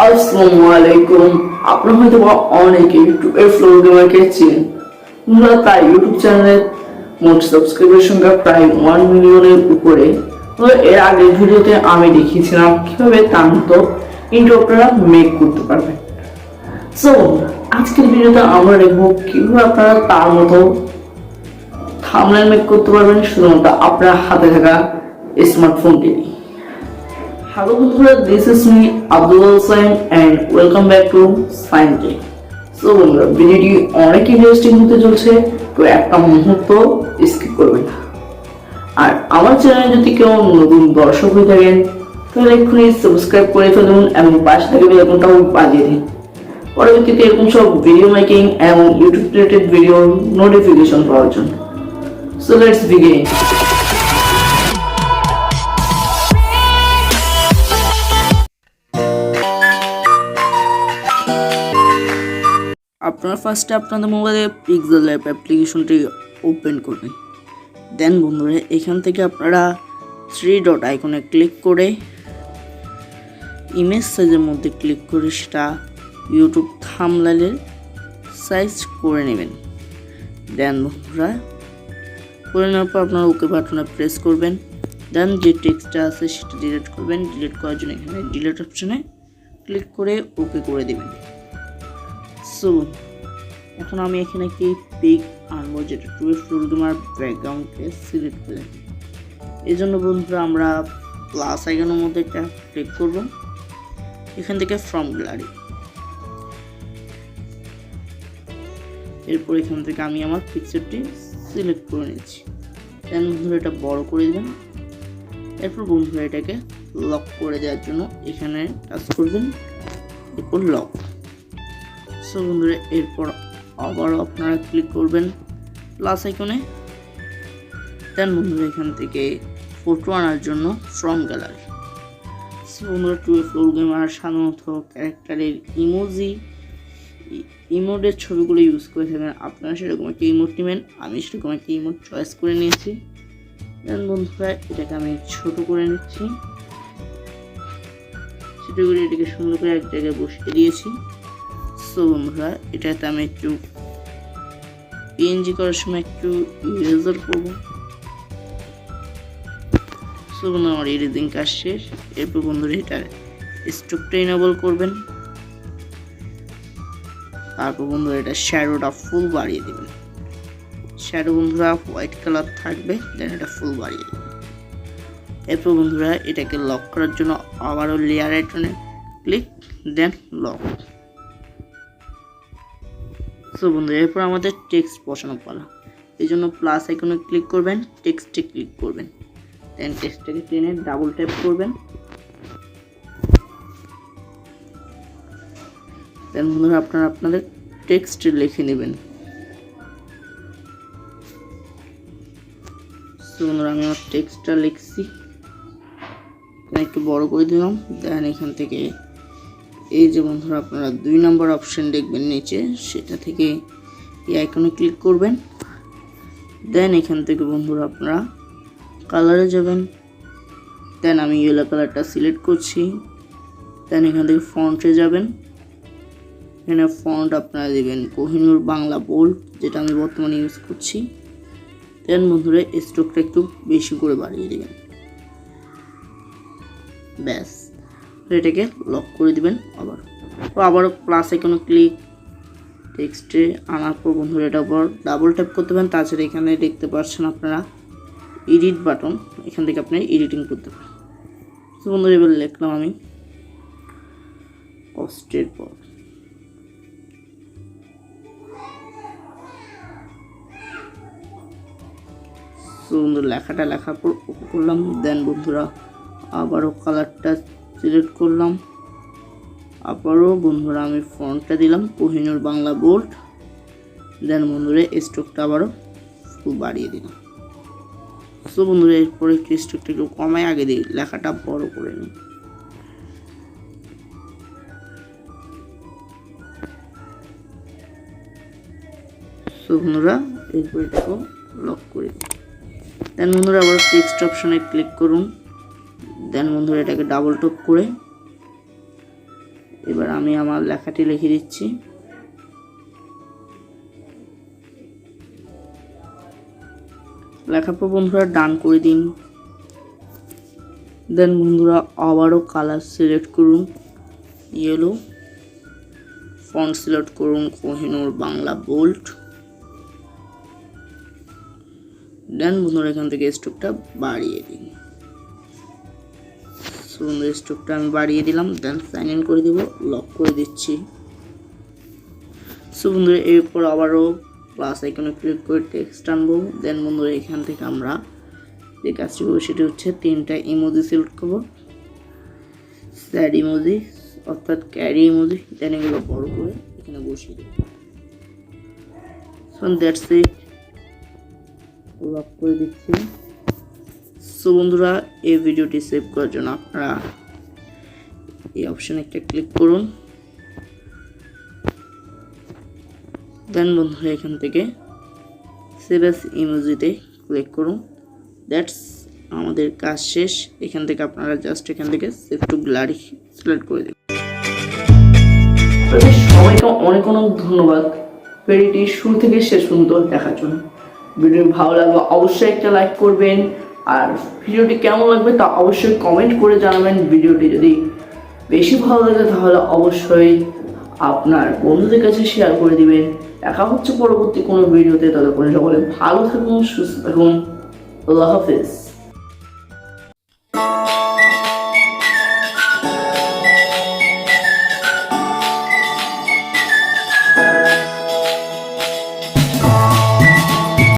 আসসালামু আলাইকুম। আপনারা হয়তো অনেকে ইউটিউবের ফ্লোর গেমারকে চিনেন। মূলত তার ইউটিউব চ্যানেলের মোট সাবস্ক্রাইবার সংখ্যা প্রায় 1 মিলিয়নের উপরে। তো এর আগের ভিডিওতে আমি দেখিয়েছিলাম কিভাবে তার মতো ইন্ট্রো আপনারা মেক করতে পারবেন। সো আজকের ভিডিওতে আমরা দেখব কিভাবে আপনারা তার মতো থাম্বনেল মেক করতে পারবেন শুধুমাত্র আপনার হাতে থাকা স্মার্টফোনটি। Hello বন্ধুরা, this is me Sayem and welcome back to Sayem Tach. So বন্ধুরা, ভিডিওটি অনেক ইন্টারেস্টিং হতে চলছে, তো একটা মুহূর্ত স্কিপ করবেন না। আর আমার চ্যানেলে যদি কেউ নতুন দর্শক হয়ে থাকেন তাহলে এক্ষুনি সাবস্ক্রাইব করে ফেলুন এবং পাশে থাকা বেল আইকনটাও বাজিয়ে দিন পরবর্তীতে এরকম সব ভিডিও মেকিং এবং ইউটিউব রিলেটেড ভিডিও নোটিফিকেশন পাওয়ার জন্য। So let's begin. আপনারা ফার্স্টে আপনাদের মোবাইলে পিক্সেল অ্যাপ অ্যাপ্লিকেশনটি ওপেন করবেন। দেন বন্ধুরা এখান থেকে আপনারা 3 ডট আইকনে ক্লিক করে ইমেজ সাইজের মধ্যে ক্লিক করে সেটা ইউটিউব থাম্বনেলের সাইজ করে নেবেন। দেন বন্ধুরা করে নেওয়ার পর আপনারা ওকে বাটনে প্রেস করবেন। দেন যে টেক্সটটা আছে সেটা ডিলিট করবেন। ডিলিট করার জন্য এখানে ডিলিট অপশনে ক্লিক করে ওকে করে দেবেন। সো এখন আমি এখানে একটি পিক আনবো যেটা 12 ফ্লোর গেমার ব্যাকগ্রাউন্ডকে সিলেক্ট করে। এই জন্য বন্ধুরা আমরা প্লাস আইকনের মধ্যে একটা ক্লিক করব, এখান থেকে ফ্রম গ্যালারি। এরপর এখান থেকে আমি আমার পিকচারটি সিলেক্ট করে নিচ্ছি। দেন বন্ধুরা এটা বড় করে দেবেন। এরপর বন্ধুরা এটাকে লক করে দেওয়ার জন্য এখানে টাচ করবেন, এরপর লক। সো বন্ধুরা এরপর আবারও আপনারা ক্লিক করবেন প্লাস আইকনে। দেন বন্ধুরা এখান থেকে ফটো আনার জন্য ফ্রম গ্যালারি। সো বন্ধুরা 12 ফ্লোর গেমার সাধারণত ক্যারেক্টারের ইমোটের ছবিগুলো ইউজ করে থাকেন। আপনারা সেরকম একটা ইমোট নেবেন, আমি সেরকম একটা ইমোট চয়েস করে নিয়েছি। দেন বন্ধুরা এটাকে আমি ছোট করে নিচ্ছি, ছোট করে এটাকে সুন্দর করে এক জায়গায় বসিয়ে দিয়েছি। সো বন্ধুরা এটাতে আমি একটু পিএনজি করার সময় একটু ইরেজার করব। সো বন্ধুরা আমার এডিটিং কাজ শেষ। এরপর বন্ধুরা এটার স্ট্রোকটা ইনেবল করবেন। তারপর বন্ধুরা এটা শ্যাডোটা ফুল বাড়িয়ে দেবেন। শ্যাডো বন্ধুরা হোয়াইট কালার থাকবে, দেন এটা ফুল বাড়িয়ে দেবেন। এরপর বন্ধুরা এটাকে লক করার জন্য আবারও লেয়ার আইকনে ক্লিক, দেন লক। সো বন্ধুরা এরপর আমাদের টেক্সট বসানো পালা। এই জন্য প্লাস আইকনে ক্লিক করবেন, টেক্সটে ক্লিক করবেন। দেন টেক্সটটাকে টেনে ডাবল ট্যাপ করবেন। দেন বন্ধুরা আপনারা আপনাদের টেক্সট লিখে নেবেন। সো বন্ধুরা আমি আমার টেক্সটটা লিখছি, একটু বড় করে দিলাম। দেন এখান থেকে এই যে বন্ধুরা আপনারা 2 নম্বর অপশন দেখবেন নিচে, সেটা থেকে এই আইকনে ক্লিক করবেন। দেন এখান থেকে বন্ধুরা আপনারা কালারে যাবেন। দেন আমি ইয়েলো কালারটা সিলেক্ট করছি। দেন এখান থেকে ফন্টে যাবেন, এখানে ফন্ট আপনারা দেবেন কোহিনূর বাংলা বোল্ড, যেটা আমি বর্তমানে ইউজ করছি। দেন বন্ধুরা স্ট্রোকটা একটু বেশি করে বাড়িয়ে দেবেন, ব্যাস। এটাকে লক করে দিবেন। আবারও প্লাস আইকনে ক্লিক, টেক্সটে আনার পর বন্ধুরা এটা আবার ডাবল ট্যাপ করতে পারেন। তাছাড়া এখানে দেখতে পাচ্ছেন আপনারা এডিট বাটন, এখান থেকে আপনি এডিটিং করতে পারেন। তো বন্ধুরা এবার লিখলাম আমি কষ্টের পর। তো বন্ধুরা লেখাটা লেখার পর ওকে করলাম। দেন বন্ধুরা আবারও কালারটা সিলেক্ট করলাম। আবারও বন্ধুরা আমি ফন্টটা দিলাম কোহিনূর বাংলা বোল্ড। দেন বন্ধুরা স্ট্রোকটা আবারও ফুল বাড়িয়ে দিলাম। সো বন্ধুরা এরপরে একটু স্ট্রোকটা একটু কমাই আগে দিই, লেখাটা বড় করে নিই। সো বন্ধুরা এরপর এটাকে লক করে দিই। দেন বন্ধুরা আবার টেক্সট অপশনে ক্লিক করুন। দেন বন্ধুরা এটাকে ডাবল ট্যাপ করে এবার আমি আমার লেখাটি লিখে দিচ্ছি। লেখার পর বন্ধুরা ডান করে দিন। দেন বন্ধুরা আবারও কালার সিলেক্ট করুন, ইয়েলো। ফন্ট সিলেক্ট করুন কোহিনূর বাংলা বোল্ড। দেন বন্ধুরা এখান থেকে স্ট্রোকটা বাড়িয়ে দিন। বন্ধুরা স্ট্রোকটা আমি বাড়িয়ে দিলাম। দেন সাইন ইন করে দিব, লক করে দিচ্ছি। সো বন্ধুরা এরপর আবারও প্লাস আইকনে ক্লিক করে টেক্সট আনবো। দেন বন্ধুরা এখান থেকে আমরা যে কাজটি করবো সেটি হচ্ছে 3টা ইমোজি সিলেক্ট করবো। স্যাড ইমোজি অর্থাৎ ক্যারি ইমোজি। দেন এগুলো বড় করে এখানে বসিয়ে দেবো। সো দ্যাটস ইট, লক করে দিচ্ছি। সো বন্ধুরা এই ভিডিওটি সেভ করার জন্য আপনারা এই অপশানে একটা ক্লিক করুন। দেন বন্ধুরা এখান থেকে সেভ অ্যাজ ইমোজিতে ক্লিক করুন। দ্যাটস আমাদের কাজ শেষ। এখান থেকে আপনারা জাস্ট এখান থেকে সেভ টু গ্যালারি সিলেক্ট করে দিন। সবাইকে অনেক অনেক ধন্যবাদ ভিডিওটি শুরু থেকে শেষ পর্যন্ত দেখার জন্য। ভিডিওটি ভালো লাগলে অবশ্যই একটা লাইক করবেন, আর ভিডিওটি কেমন লাগবে তা অবশ্যই কমেন্ট করে জানাবেন। ভিডিওটি যদি বেশি ভালো লাগে তাহলে অবশ্যই আপনার বন্ধুদের কাছে শেয়ার করে দিবেন। দেখা হচ্ছে পরবর্তী কোনো ভিডিওতে। ততক্ষণ সকলে ভালো থাকুন, সুস্থ থাকুন। আল্লাহ হাফেজ।